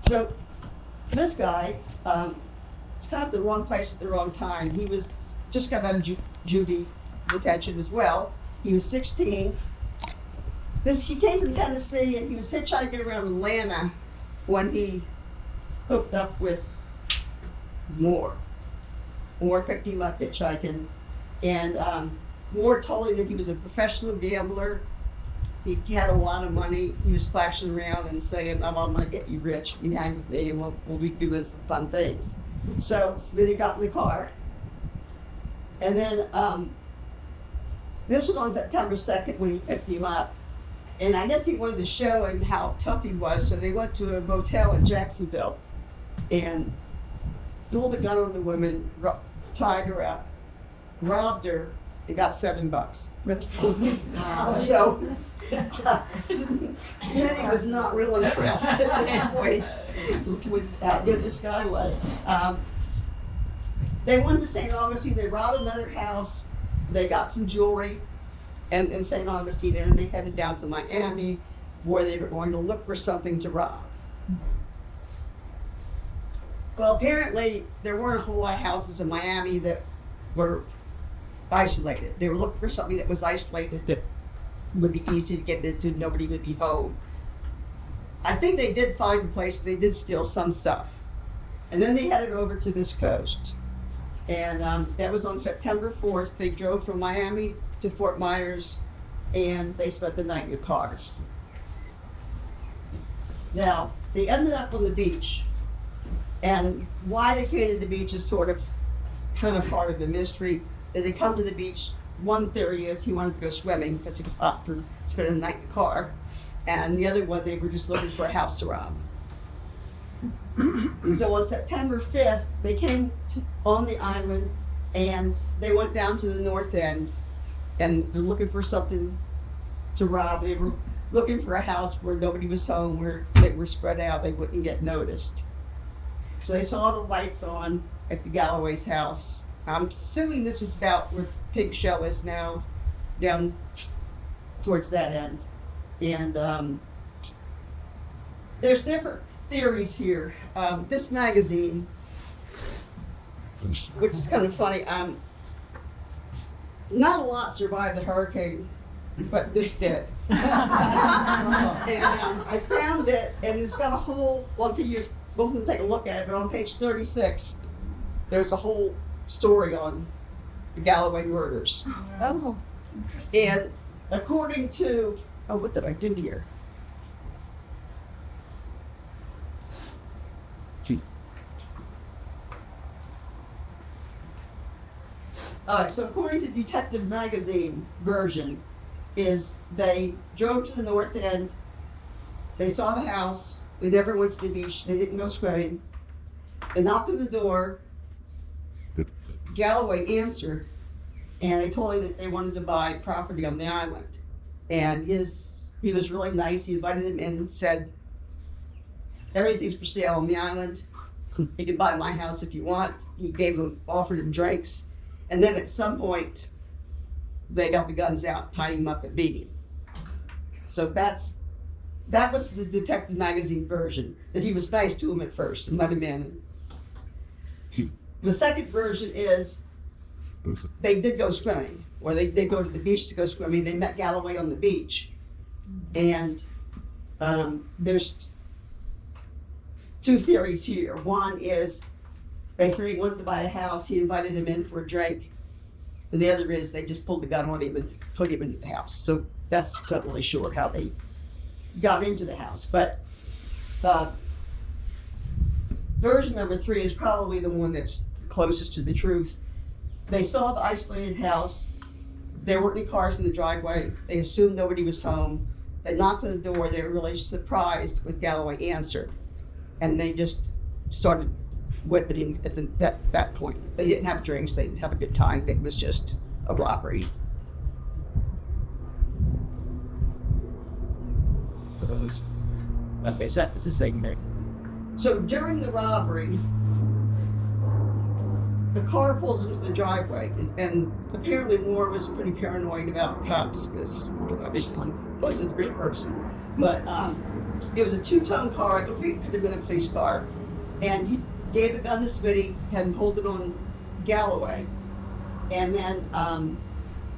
So this guy, it's kind of the wrong place at the wrong time. He was just got out of juvie detention as well. He was 16. He came from Tennessee and he was hitchhiking around Atlanta when he hooked up with Moore. Moore picked him up hitchhiking, and Moore told him that he was a professional gambler. He had a lot of money. He was flashing around and saying, I'm going to get you rich. You hang with me and we'll be doing some fun things. So then he got in the car. And then this was on September 2nd when he picked him up. And I guess he wanted to show him how tough he was. So they went to a motel in Jacksonville and pulled a gun on the woman, tied her up, robbed her, and got $7. So Smitty was not real impressed at this point with how good this guy was. They went to St. Augustine, they robbed another house, they got some jewelry in St. Augustine, and they headed down to Miami where they were going to look for something to rob. Well, apparently there weren't a whole lot of houses in Miami that were isolated. They were looking for something that was isolated that would be easy to get into, nobody would be home. I think they did find a place, they did steal some stuff. And then they headed over to this coast. And that was on September 4th. They drove from Miami to Fort Myers, and they spent the night in the cars. Now, they ended up on the beach. And why they came to the beach is sort of kind of part of the mystery. That they come to the beach, one theory is he wanted to go swimming because he was hot for spending the night in the car. And the other one, they were just looking for a house to rob. So on September 5th, they came on the island and they went down to the north end and they're looking for something to rob. They were looking for a house where nobody was home, where they were spread out, they wouldn't get noticed. So they saw the lights on at the Galloway's house. I'm assuming this was about where Pig Show is now, down towards that end. And there's different theories here. This magazine, which is kind of funny, not a lot survived the hurricane, but this did. And I found it, and it's got a whole, well, you can take a look at it, but on page 36, there's a whole story on the Galloway murders. Oh, interesting. And according to, what did I do here? So according to Detective Magazine version, is they drove to the north end, they saw the house, they never went to the beach, they didn't go swimming, they knocked on the door, Galloway answered, and they told him that they wanted to buy property on the island. And he was really nice, he invited him in and said, everything's for sale on the island, you can buy my house if you want. He offered him drinks. And then at some point, they got the guns out, tied him up and beat him. So that was the Detective Magazine version, that he was nice to him at first and let him in. The second version is they did go swimming, or they did go to the beach to go swimming. They met Galloway on the beach. And there's two theories here. One is basically he wanted to buy a house, he invited him in for a drink. And the other is they just pulled the gun on him and put him into the house. So that's not really sure how they got into the house. But version number 3 is probably the one that's closest to the truth. They saw the isolated house. There weren't any cars in the driveway. They assumed nobody was home. They knocked on the door. They were really surprised when Galloway answered. And they just started whipping him at that point. They didn't have drinks. They didn't have a good time. It was just a robbery. Okay, so that's the same thing. So during the robbery, the car pulls into the driveway, and apparently Moore was pretty paranoid about cops because obviously he wasn't a great person. But it was a two-tone car. I believe it could have been a police car, and he gave the gun to Smitty, had him hold it on Galloway, and then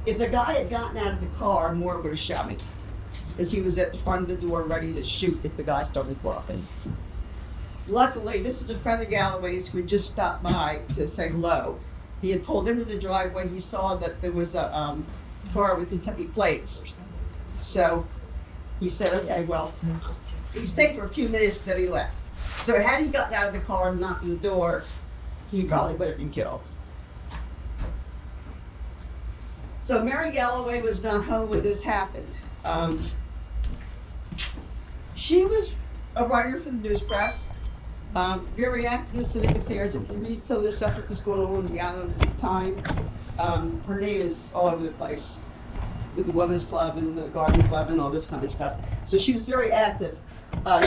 if the guy had gotten out of the car, Moore would have shot me, because he was at the front of the door ready to shoot if the guy started walking. Luckily, this was a friend of Galloway's who had just stopped by to say hello. He had pulled into the driveway. He saw that there was a car with Kentucky plates. So he said, okay, well, he stayed for a few minutes, then he left. So had he gotten out of the car and knocked on the door, he probably would have been killed. So Mary Galloway was not home when this happened. She was a writer for the news press. Very active in the civic affairs. If you read some of the stuff that was going on in the island at the time, her name is all over the place with the women's club and the garden club and all this kind of stuff. So she was very active.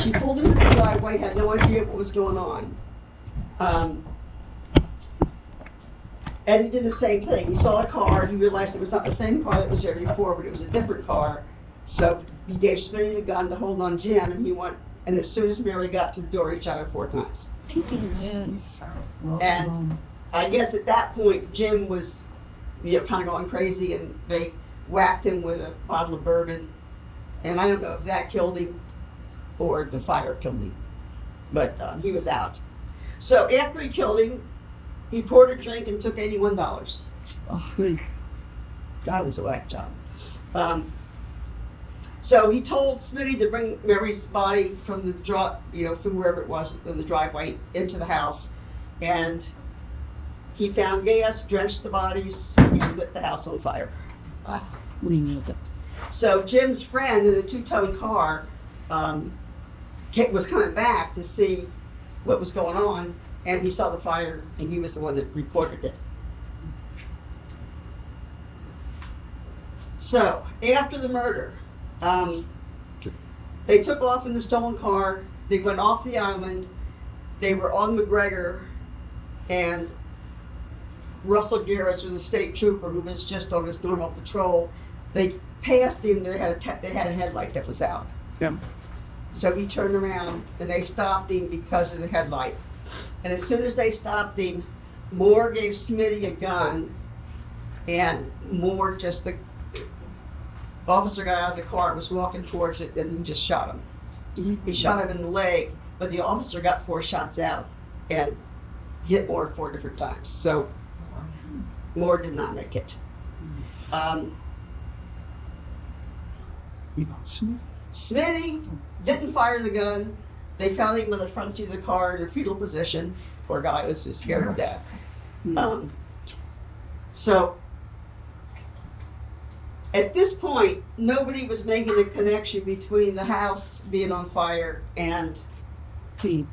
She pulled into the driveway, had no idea what was going on. And he did the same thing. He saw a car, he realized it was not the same car that was there before, but it was a different car. So he gave Smitty the gun to hold on Jim, and he went. And as soon as Mary got to the door, he shot her 4 times. And I guess at that point, Jim was, kind of going crazy, and they whacked him with a bottle of bourbon. And I don't know if that killed him or the fire killed him, but he was out. So after he killed him, he poured a drink and took $81. Oh, that was a whack job. So he told Smitty to bring Mary's body from the from wherever it was in the driveway into the house, and he found gas, drenched the bodies, and lit the house on fire. So Jim's friend in the two-tone car was coming back to see what was going on, and he saw the fire, and he was the one that reported it. So after the murder, they took off in the stolen car. They went off the island. They were on McGregor, and Russell Garris was a state trooper who was just on his normal patrol. They passed him. They had a headlight that was out. Yeah. So he turned around, and they stopped him because of the headlight. And as soon as they stopped him, Moore gave Smitty a gun, and Moore the officer got out of the car, was walking towards it, and he just shot him. Mm-hmm. He shot him in the leg, but the officer got 4 shots out and hit Moore 4 different times. So Moore did not make it. Smitty didn't fire the gun. They found him in the front seat of the car in a fetal position. Poor guy was just scared to death. So at this point, nobody was making a connection between the house being on fire and the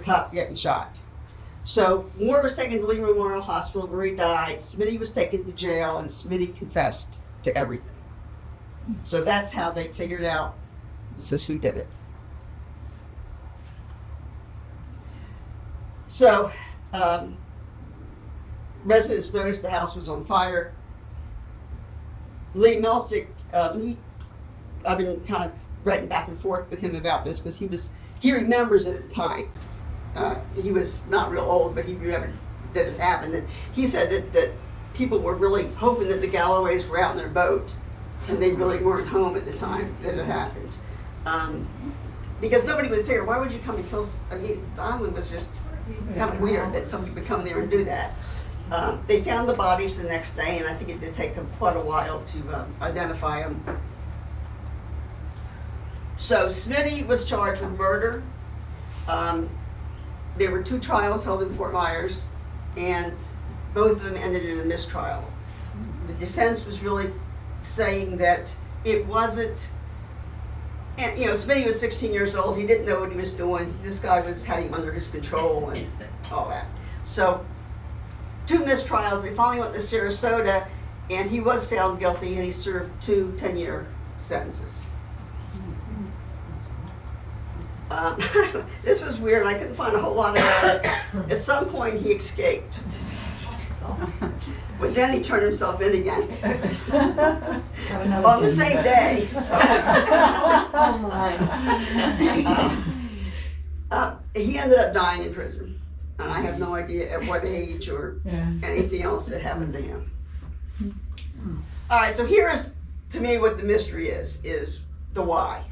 cop getting shot. So Moore was taken to Lee Memorial Hospital where he died. Smitty was taken to jail, and Smitty confessed to everything. So that's how they figured out this is who did it. So residents noticed the house was on fire. Lee Melsick, I've been kind of writing back and forth with him about this because he remembers it at the time. He was not real old, but he remembered that it happened. And he said that people were really hoping that the Galloways were out in their boat, and they really weren't home at the time that it happened. Because nobody would figure, why would you come and kill? The island was just kind of weird that somebody would come there and do that. They found the bodies the next day, and I think it did take them quite a while to identify them. So Smitty was charged with murder. There were 2 trials held in Fort Myers, and both of them ended in a mistrial. The defense was really saying that it wasn't, and Smitty was 16 years old. He didn't know what he was doing. This guy had him under his control and all that. So 2 mistrials. They finally went to Sarasota, and he was found guilty, and he served 2 10-year sentences. Um, this was weird. I couldn't find a whole lot about it. At some point, he escaped. But then he turned himself in again on the same day. So. Oh my. He ended up dying in prison, and I have no idea at what age or anything else that happened to him. All right, so here's to me what the mystery is the why.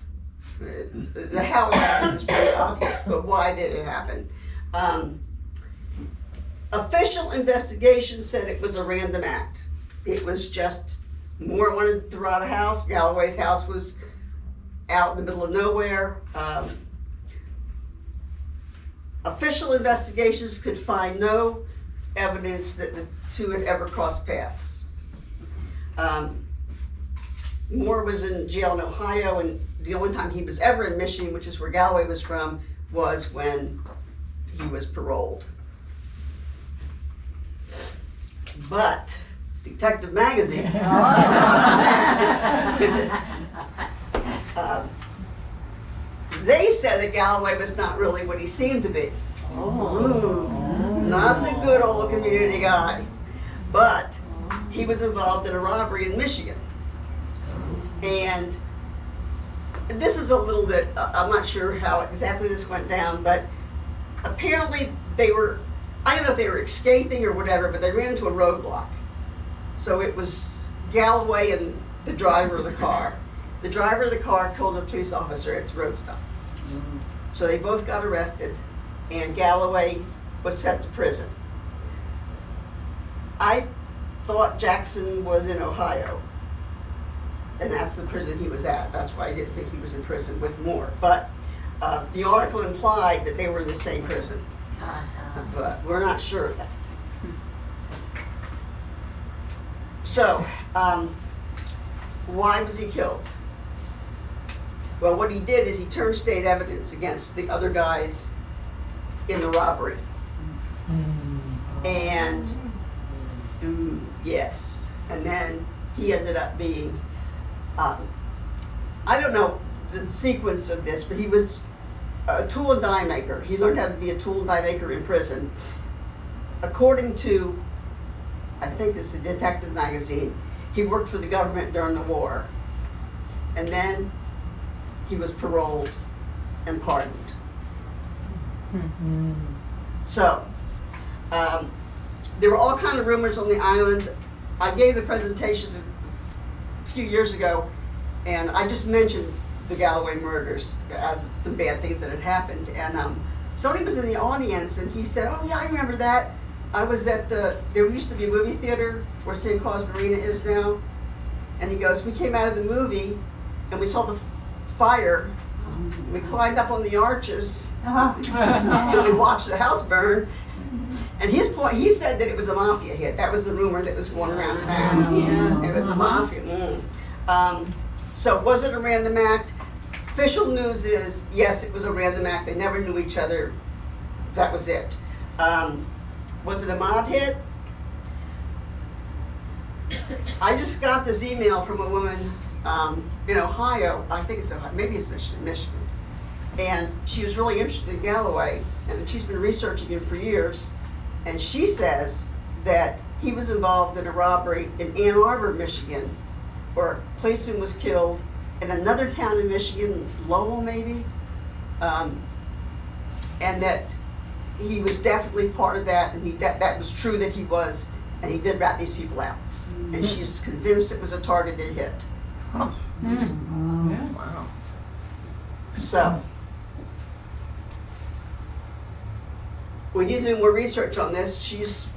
The how it happened is pretty obvious, but why did it happen? Official investigation said it was a random act. It was just Moore wanted to rob a house. Galloway's house was out in the middle of nowhere. Official investigations could find no evidence that the two had ever crossed paths. Moore was in jail in Ohio, and the only time he was ever in Michigan, which is where Galloway was from, was when he was paroled. But Detective Magazine they said that Galloway was not really what he seemed to be. Not the good old community guy, but he was involved in a robbery in Michigan. And this is a little bit, I'm not sure how exactly this went down, but apparently they were, I don't know if they were escaping or whatever, but they ran into a roadblock. So it was Galloway and the driver of the car. The driver of the car killed a police officer at the road stop. So they both got arrested, and Galloway was sent to prison. I thought Jackson was in Ohio, and that's the prison he was at. That's why I didn't think he was in prison with Moore. But the article implied that they were in the same prison, but we're not sure of that. So, why was he killed? Well, what he did is he turned state evidence against the other guys in the robbery. And, yes, and then he ended up being, I don't know the sequence of this, but he was a tool and die maker. He learned how to be a tool and die maker in prison. According to, I think it's the Detective Magazine, he worked for the government during the war. And then he was paroled and pardoned. So, there were all kinds of rumors on the island. I gave a presentation a few years ago, and I just mentioned the Galloway murders as some bad things that had happened. And somebody was in the audience, and he said, "Oh yeah, I remember that. I was at there used to be a movie theater where St. Claus Marina is now." And he goes, "We came out of the movie, and we saw the fire. We climbed up on the arches, and we watched the house burn." And his point, he said that it was a mafia hit. That was the rumor that was going around town. It was a mafia. So was it a random act? Official news is, yes, it was a random act. They never knew each other. That was it. Was it a mob hit? I just got this email from a woman in Ohio. I think it's Ohio, maybe it's Michigan. And she was really interested in Galloway, and she's been researching him for years. And she says that he was involved in a robbery in Ann Arbor, Michigan, where a policeman was killed, in another town in Michigan, Lowell maybe, and that he was definitely part of that, and that was true that he was, and he did rat these people out. And she's convinced it was a targeted hit. Wow. So, we need to do more research on this. She's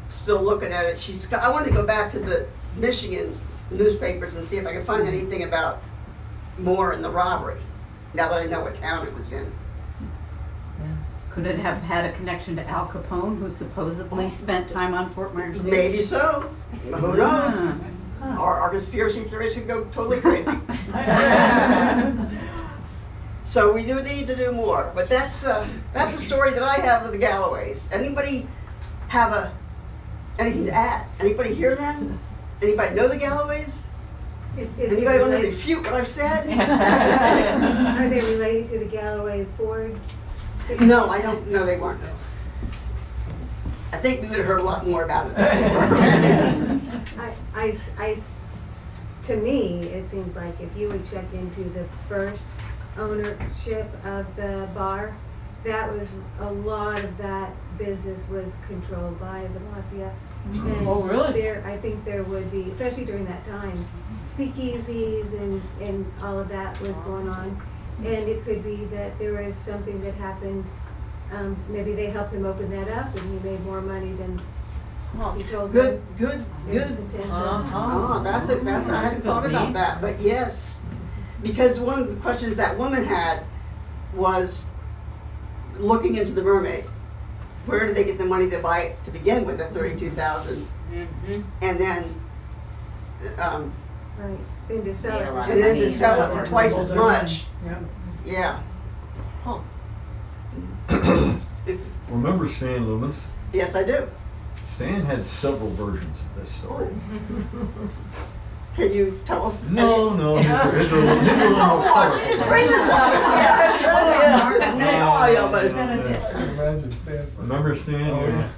still looking at it. I want to go back to the Michigan newspapers and see if I can find anything about Moore and the robbery, now that I know what town it was in. Could it have had a connection to Al Capone, who supposedly spent time on Fort Myers Beach? Maybe so. Who knows? Our conspiracy theories could go totally crazy. So we do need to do more. But that's a story that I have of the Galloways. Anybody have anything to add? Anybody hear them? Anybody know the Galloways? Is Anybody want to refute what I've said? Are they related to the Galloway afford? No, I don't, no, they weren't. I think we would have heard a lot more about it. To me, it seems like if you would check into the first ownership of the bar, that was, a lot of that business was controlled by the mafia. And Oh, really? I think there would be, especially during that time, speakeasies and all of that was going on. And it could be that there was something that happened, maybe they helped him open that up and he made more money than he told Good, him. good, good. Uh-huh. Oh, that's it, I hadn't thought about that, but yes. Because one of the questions that woman had was looking into the mermaid. Where did they get the money to buy it to begin with at $32,000? And then, Right, then to sell Made a lot it. of and then money. to sell it for twice as much. Yeah. Yeah, Remember Stan Loomis? yes, I do. Stan had several versions of this story. Can you tell us? No, his are a little more Oh, you just bring this up. Yeah. Oh, yeah, but. Imagine Stan. Remember Stan? Oh, yeah.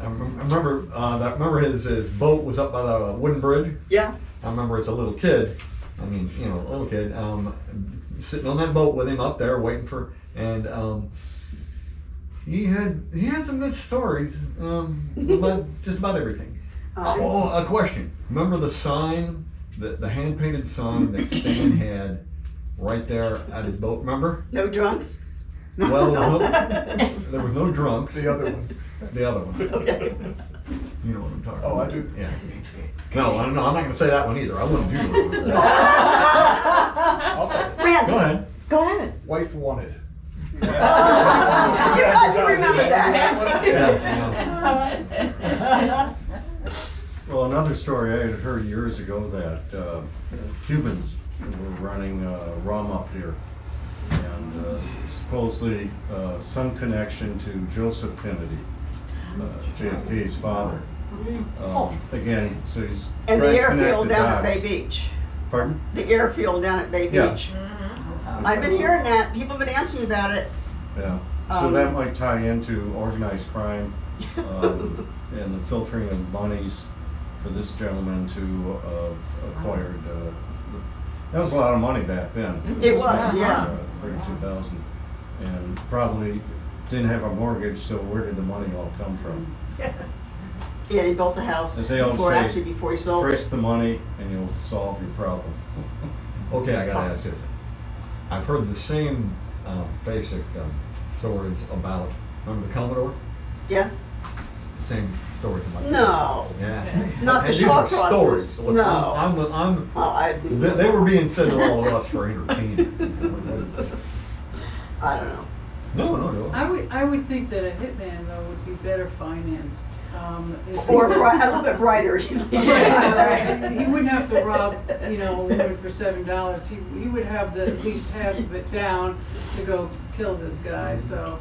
I remember his boat was up by the wooden bridge. Yeah. I remember as a little kid, a little kid, sitting on that boat with him up there waiting for, and he had some good stories about just about everything. A question. Remember the sign, the hand painted sign that Stan had right there at his boat? Remember? No drunks? Well, there was no drunks. The other one. The other one. Okay. You know what I'm talking Oh, about. I do. Yeah. No, I'm not going to say that one either. I wouldn't do that. I'll say it. Go Randy, ahead. go ahead. Wife wanted. You guys remember that? Yeah. Well, another story I had heard years ago that Cubans were running rum up here. And supposedly some connection to Joseph Kennedy, JFK's father. Again, so he's And the trying to airfield connect the down at dots. Bay Beach. Pardon? The airfield down at Bay Yeah. Beach. I've been hearing that. People have been asking about it. Yeah, so that might tie into organized crime and the filtering of monies for this gentleman to acquired. That was a lot of money back then. It was, yeah. 32,000, and probably didn't have a mortgage. So where did the money all come from? Yeah, he built a house As they always say, before he sold it. trace the money and you'll solve your problem. Okay, I gotta ask this. I've heard the same basic stories about, remember the Commodore? Yeah? Same stories about. No. Yeah. Not the And these short are crosses. stories. Look, No. I'm they were being said to all of us for entertainment. I don't know. No. I would think that a hitman though would be better financed. Or a little bit brighter. Yeah, he wouldn't have to rob, a woman for $7. He would have at least half of it down to go kill this guy. So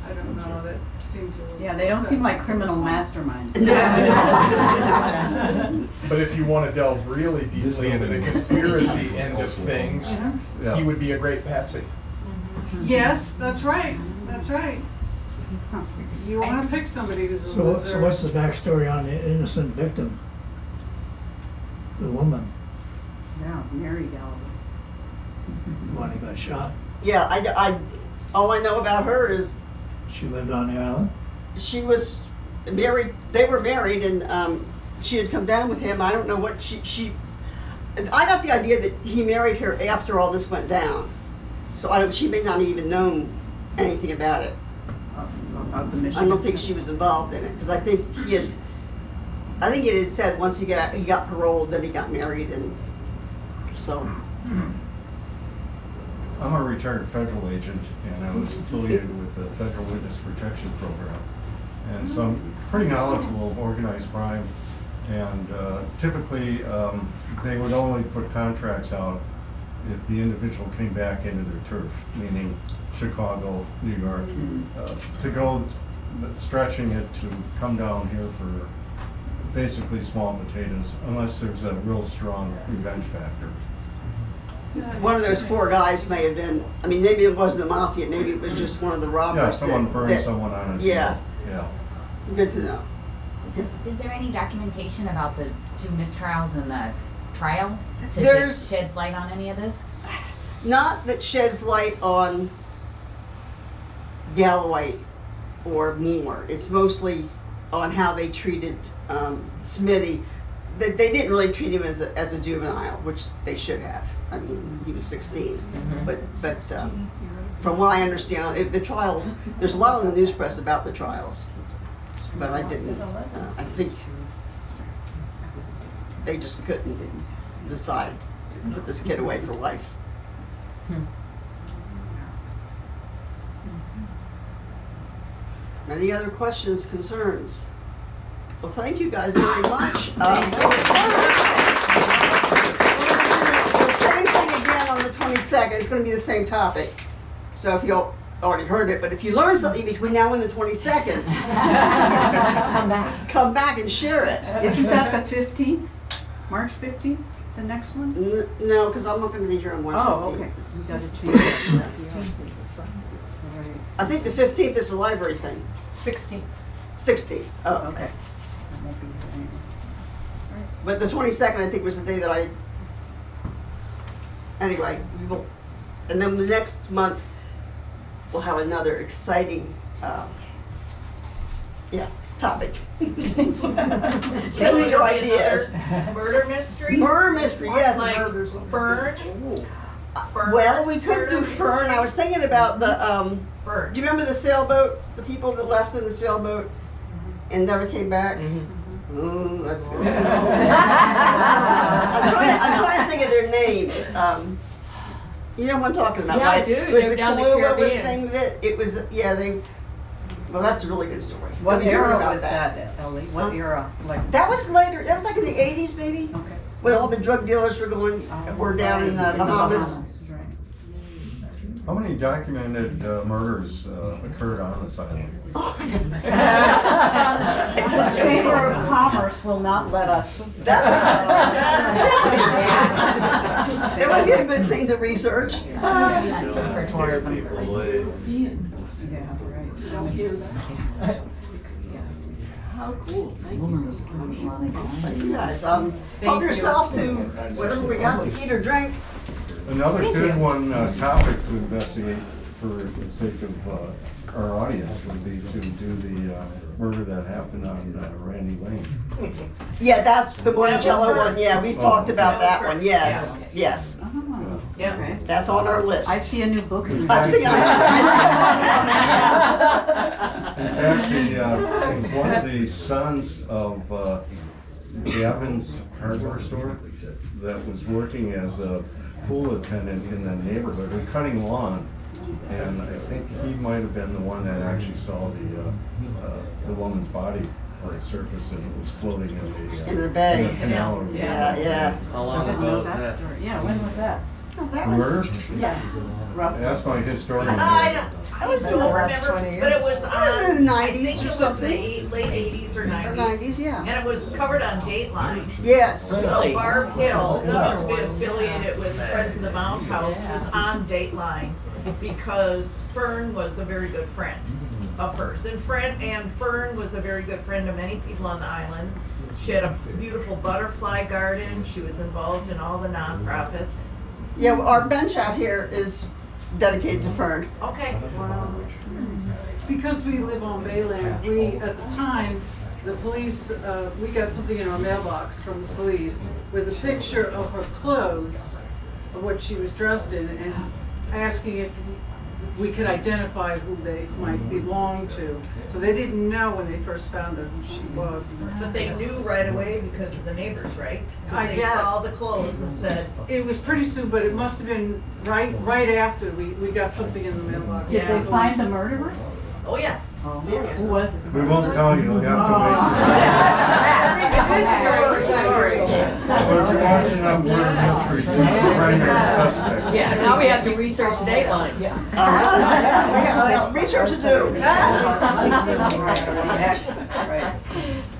I don't know. That seems a little. Yeah, they don't seem like criminal masterminds. But if you want to delve really deeply into the conspiracy end of things, Uh-huh. he would be a great patsy. Yes, that's right. That's right. You want to pick somebody who's a So loser. what's the backstory on the innocent victim? The woman, Yeah, Mary Galloway. the one who got shot, Yeah, all I know about her is she lived on the island? she was married, they were married, and she had come down with him. I don't know what I got the idea that he married her after all this went down. So she may not have even known anything about it. About the I Michigan. don't think she was involved in it, because I think it is said once he got paroled, then he got married, and so. I'm a retired federal agent, and I was affiliated with the Federal Witness Protection Program. And so I'm pretty knowledgeable of organized crime. And typically, they would only put contracts out if the individual came back into their turf, meaning Chicago, New York, to go stretching it to come down here for basically small potatoes, unless there's a real strong revenge factor. one of those four guys may have been, I mean, maybe it wasn't the mafia, maybe it was just one of the robbers. Yeah, someone that- burned that- someone on it. Yeah, Yeah. good to know. Is there any documentation about the 2 mistrials and the trial to There's- sheds light on any of this? Not that sheds light on Galloway or Moore. It's mostly on how they treated Smitty. That they didn't really treat him as a juvenile, which they should have. I mean, he was 16. But from what I understand, the trials. There's a lot in the news press about the trials, but I didn't. I think they just couldn't decide to put this kid away for life. Any other questions, concerns? Well, thank you guys very much. The same thing again on the 22nd. It's going to be the same topic. So if you already heard it, but if you learn something between now and the 22nd, come back and share it. Isn't that the 15th? March 15th, the next one? No, because I'm not going to be here on March 15th. Oh, okay. We gotta change that. I think the 15th is the library thing. 16. 16th. Oh, okay. Okay. I won't be here anymore. But the 22nd, I think, was the day that I. Anyway, we will, and then the next month we'll have another exciting, topic. Send me your ideas. Murder mystery? Murder mystery, yes. Like Fern? Well, we could do Fern. I was thinking about the. Fern. Do you remember the sailboat? The people that left in the sailboat and never came back. That's good. I'm trying to think of their names. You know what I'm talking about, Yeah, I right? do. It was They were the down the Kahlua was Caribbean. thing that it was. Yeah, they. Well, that's a really good story. What Have you heard era about was that, Ellie? What era? Like, That was later. That was like in the 80s, maybe. okay. When all the drug dealers were were down in the Bahamas. Right. How many documented murders occurred on this island? The Chamber of Commerce will not let us. That would be a good thing to research. For tourism. Yeah, right. How cool. Thank you so much. Thank you guys. Help yourself to whatever we got to eat or drink. Another good one topic to investigate for the sake of our audience would be to do the murder that happened on Randy Lane. Yeah, that's the That was Boncello first. one. Yeah, we've talked about That that was one. first. Yes, Yeah. yes. Oh, Yeah. okay. That's on our list. I see a new book in I'm there. seeing. In fact, it was one of the sons of Gavin's hardware store that was working as a pool attendant in the neighborhood and cutting lawn. And I think he might have been the one that actually saw the woman's body on the surface, and it was floating in the bay. in the canal. Yeah, yeah. How So I long didn't ago know was that that? story. Yeah, when was that? Oh, that Murder? was. Yeah. Roughly. That's my historian. I was in the don't last remember, 20 but it years. was It on. was in the I 90s think or it was something. the late 80s or 90s. 90s, yeah. And it was covered on Dateline. Yes. So Barb Hill, who used to be affiliated with Friends of the Mound House, was on Dateline because Fern was a very good friend of hers. And Fern was a very good friend of many people on the island. She had a beautiful butterfly garden. She was involved in all the nonprofits. Yeah, our bench out here is dedicated to Fern. Okay. Because we live on Bayland, we, at the time, the police, we got something in our mailbox from the police with a picture of her clothes, of what she was dressed in, and asking if we could identify who they might belong to. So they didn't know when they first found her who she was. But they knew right away because of the neighbors, right? 'Cause I they guess. saw the clothes and said, It was pretty soon, but it must have been right after we got something in the mailbox. Did they find the murderer? oh yeah. Oh, who was it? We won't tell you, you'll have to wait. But you're watching that murder mystery, who's the primary suspect? Yeah, now we have to research Dateline. We got research to do. Right, the ex, right.